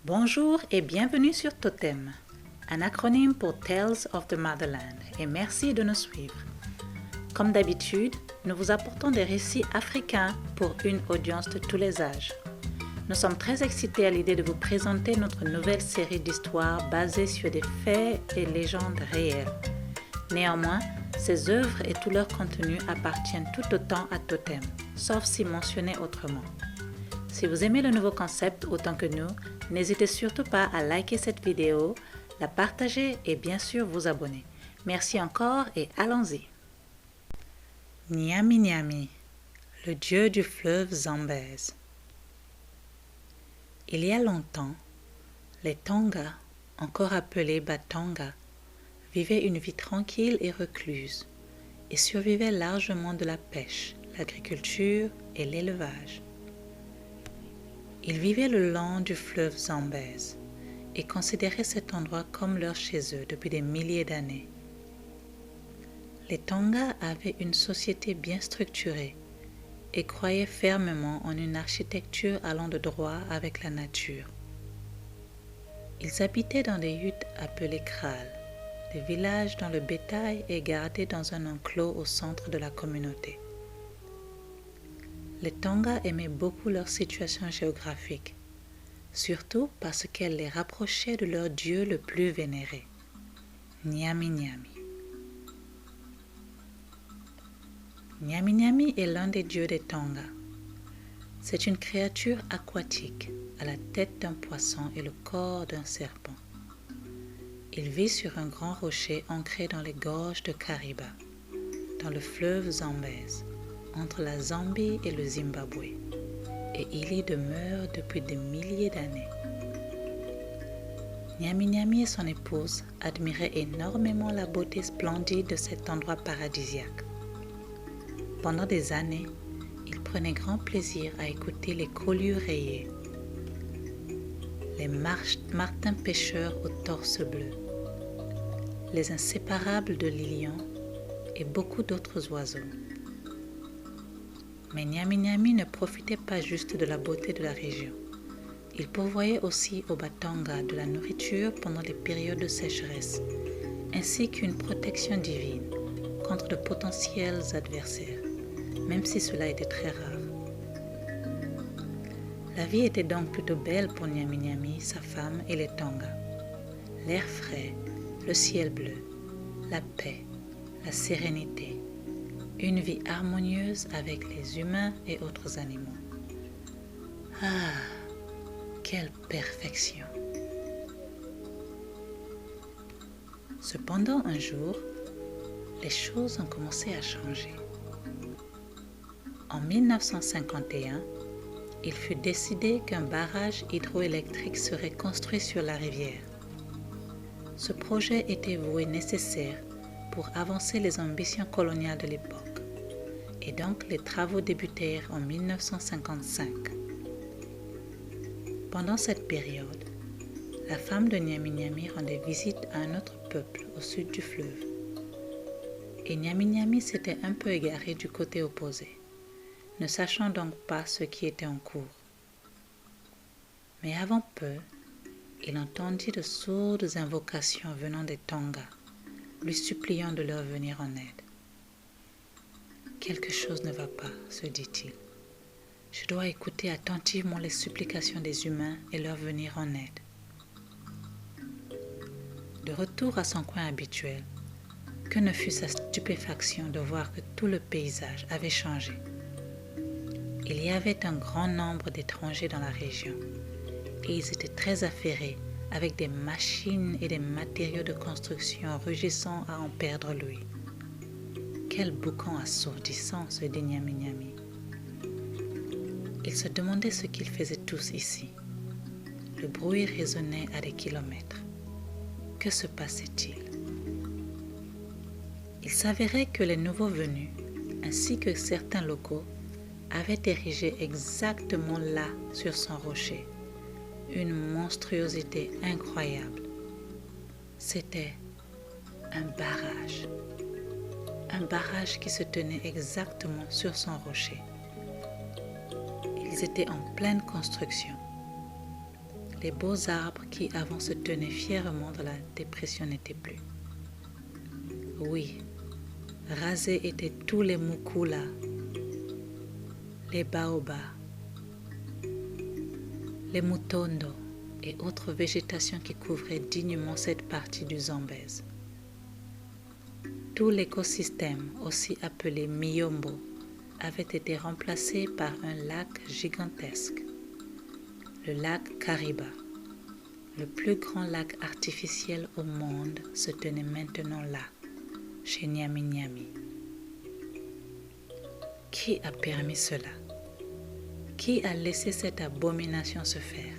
Bonjour et bienvenue sur Totem, un acronyme pour Tales of the Motherland, et merci de nous suivre. Comme d'habitude, nous vous apportons des récits africains pour une audience de tous les âges. Nous sommes très excités à l'idée de vous présenter notre nouvelle série d'histoires basées sur des faits et légendes réelles. Néanmoins, ces œuvres et tout leur contenu appartiennent tout autant à Totem, sauf si mentionné autrement. Si vous aimez le nouveau concept autant que nous, n'hésitez surtout pas à liker cette vidéo, la partager et bien sûr vous abonner. Merci encore et allons-y. Nyami Nyami, le dieu du fleuve Zambèze. Il y a longtemps, les Tonga, encore appelés Batanga, vivaient une vie tranquille et recluse et survivaient largement de la pêche, l'agriculture et l'élevage. Ils vivaient le long du fleuve Zambèze et considéraient cet endroit comme leur chez eux depuis des milliers d'années. Les Tonga avaient une société bien structurée et croyaient fermement en une architecture allant de droit avec la nature. Ils habitaient dans des huttes appelées kraals, des villages dont le bétail est gardé dans un enclos au centre de la communauté. Les Tonga aimaient beaucoup leur situation géographique, surtout parce qu'elle les rapprochait de leur dieu le plus vénéré, Nyami Nyami. Nyami Nyami est l'un des dieux des Tonga. C'est une créature aquatique, à la tête d'un poisson et le corps d'un serpent. Il vit sur un grand rocher ancré dans les gorges de Kariba, dans le fleuve Zambèze, entre la Zambie et le Zimbabwe, et il y demeure depuis des milliers d'années. Nyami Nyami et son épouse admiraient énormément la beauté splendide de cet endroit paradisiaque. Pendant des années, ils prenaient grand plaisir à écouter les colliers rayés, les martins pêcheurs au torse bleu, les inséparables de Lilian et beaucoup d'autres oiseaux. Mais Nyami Nyami ne profitait pas juste de la beauté de la région. Il pourvoyait aussi aux Batanga de la nourriture pendant les périodes de sécheresse, ainsi qu'une protection divine contre de potentiels adversaires, même si cela était très rare. La vie était donc plutôt belle pour Nyami Nyami, sa femme et les Tonga. L'air frais, le ciel bleu, la paix, la sérénité, une vie harmonieuse avec les humains et autres animaux. Ah, quelle perfection! Cependant, un jour, les choses ont commencé à changer. En 1951, il fut décidé qu'un barrage hydroélectrique serait construit sur la rivière. Ce projet était voué nécessaire pour avancer les ambitions coloniales de l'époque. Et donc les travaux débutèrent en 1955. Pendant cette période, la femme de Nyami Nyami rendait visite à un autre peuple au sud du fleuve. Et Nyami Nyami s'était un peu égaré du côté opposé, ne sachant donc pas ce qui était en cours. Mais avant peu, il entendit de sourdes invocations venant des Tonga, lui suppliant de leur venir en aide. Quelque chose ne va pas, se dit-il. Je dois écouter attentivement les supplications des humains et leur venir en aide. De retour à son coin habituel, que ne fut sa stupéfaction de voir que tout le paysage avait changé. Il y avait un grand nombre d'étrangers dans la région et ils étaient très affairés avec des machines et des matériaux de construction rugissant à en perdre l'ouïe. Quel boucan assourdissant, se dit Nyami Nyami. Il se demandait ce qu'ils faisaient tous ici. Le bruit résonnait à des kilomètres. Que se passait-il? Il s'avérait que les nouveaux venus, ainsi que certains locaux, avaient érigé exactement là, sur son rocher, une monstruosité incroyable. C'était un barrage. Un barrage qui se tenait exactement sur son rocher. Ils étaient en pleine construction. Les beaux arbres qui avant se tenaient fièrement dans la dépression n'étaient plus. Oui, rasés étaient tous les mukulas, les baobabs, les mutondos et autres végétations qui couvraient dignement cette partie du Zambèze. Tout l'écosystème, aussi appelé Miyombo, avait été remplacé par un lac gigantesque, le lac Kariba. Le plus grand lac artificiel au monde se tenait maintenant là, chez Nyami Nyami. Qui a permis cela? Qui a laissé cette abomination se faire?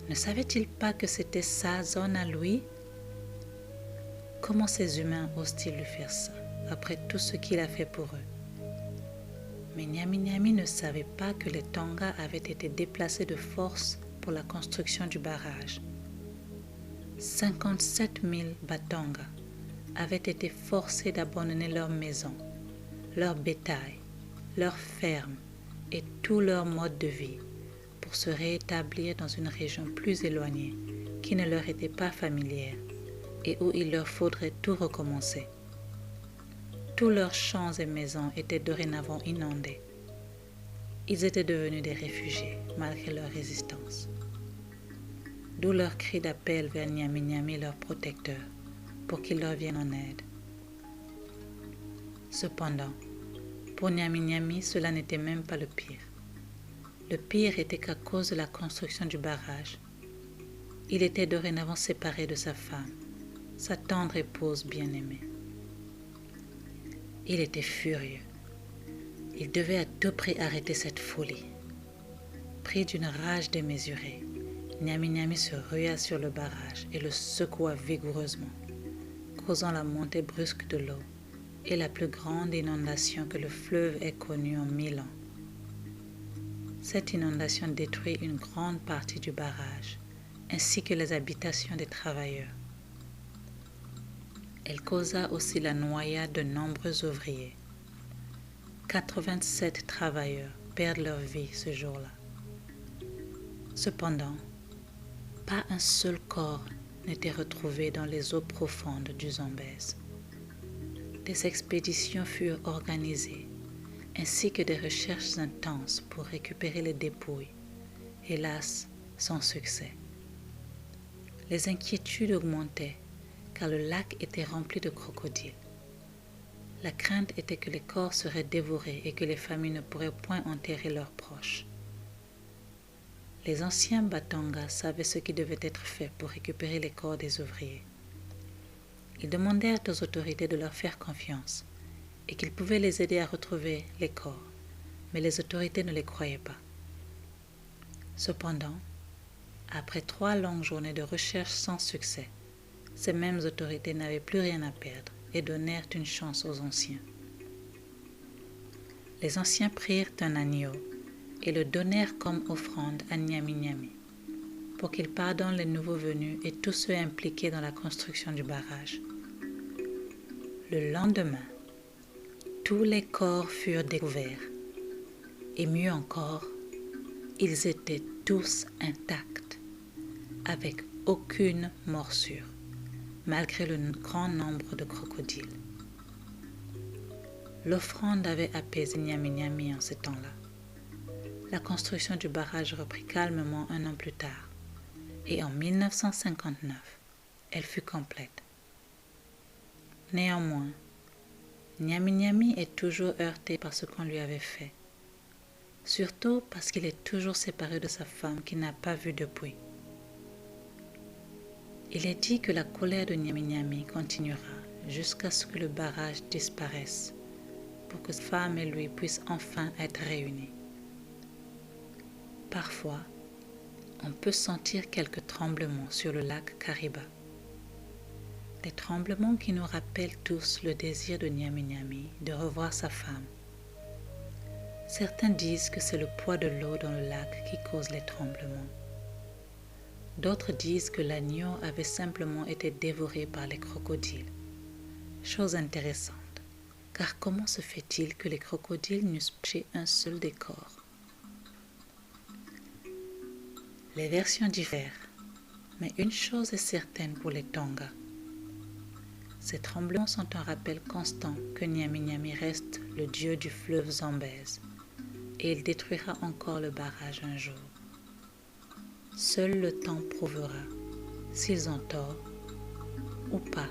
Ne savait-il pas que c'était sa zone à lui? Comment ces humains osent-ils lui faire ça, après tout ce qu'il a fait pour eux? Mais Nyami Nyami ne savait pas que les Tonga avaient été déplacés de force pour la construction du barrage. 57 000 Batonga avaient été forcés d'abandonner leurs maisons, leur bétail, leurs fermes et tout leur mode de vie pour se rétablir dans une région plus éloignée qui ne leur était pas familière et où il leur faudrait tout recommencer. Tous leurs champs et maisons étaient dorénavant inondés. Ils étaient devenus des réfugiés malgré leur résistance. D'où leur cri d'appel vers Nyami Nyami, leur protecteur, pour qu'il leur vienne en aide. Cependant, pour Nyami Nyami, cela n'était même pas le pire. Le pire était qu'à cause de la construction du barrage, il était dorénavant séparé de sa femme, sa tendre épouse bien-aimée. Il était furieux. Il devait à tout prix arrêter cette folie. Pris d'une rage démesurée, Nyami Nyami se rua sur le barrage et le secoua vigoureusement, causant la montée brusque de l'eau et la plus grande inondation que le fleuve ait connue en 1000 ans. Cette inondation détruit une grande partie du barrage, ainsi que les habitations des travailleurs. Elle causa aussi la noyade de nombreux ouvriers. 87 travailleurs perdent leur vie ce jour-là. Cependant, pas un seul corps n'était retrouvé dans les eaux profondes du Zambèze. Des expéditions furent organisées, ainsi que des recherches intenses pour récupérer les dépouilles, hélas sans succès. Les inquiétudes augmentaient car le lac était rempli de crocodiles. La crainte était que les corps seraient dévorés et que les familles ne pourraient point enterrer leurs proches. Les anciens Batonga savaient ce qui devait être fait pour récupérer les corps des ouvriers. Ils demandèrent aux autorités de leur faire confiance et qu'ils pouvaient les aider à retrouver les corps, mais les autorités ne les croyaient pas. Cependant, après 3 longues journées de recherche sans succès, ces mêmes autorités n'avaient plus rien à perdre et donnèrent une chance aux anciens. Les anciens prirent un agneau et le donnèrent comme offrande à Nyami Nyami pour qu'il pardonne les nouveaux venus et tous ceux impliqués dans la construction du barrage. Le lendemain, tous les corps furent découverts et mieux encore, ils étaient tous intacts, avec aucune morsure, malgré le grand nombre de crocodiles. L'offrande avait apaisé Nyami Nyami en ces temps-là. La construction du barrage reprit calmement 1 an plus tard, et en 1959, elle fut complète. Néanmoins, Nyami Nyami est toujours heurté par ce qu'on lui avait fait, surtout parce qu'il est toujours séparé de sa femme qu'il n'a pas vue depuis. Il est dit que la colère de Nyami Nyami continuera jusqu'à ce que le barrage disparaisse pour que sa femme et lui puissent enfin être réunis. Parfois, on peut sentir quelques tremblements sur le lac Kariba. Des tremblements qui nous rappellent tous le désir de Nyami Nyami de revoir sa femme. Certains disent que c'est le poids de l'eau dans le lac qui cause les tremblements. D'autres disent que l'agneau avait simplement été dévoré par les crocodiles. Chose intéressante, car comment se fait-il que les crocodiles n'eussent pêché un seul des corps? Les versions diffèrent, mais une chose est certaine pour les Tonga. Ces tremblements sont un rappel constant que Nyami Nyami reste le dieu du fleuve Zambèze, et il détruira encore le barrage un jour. Seul le temps prouvera s'ils ont tort ou pas.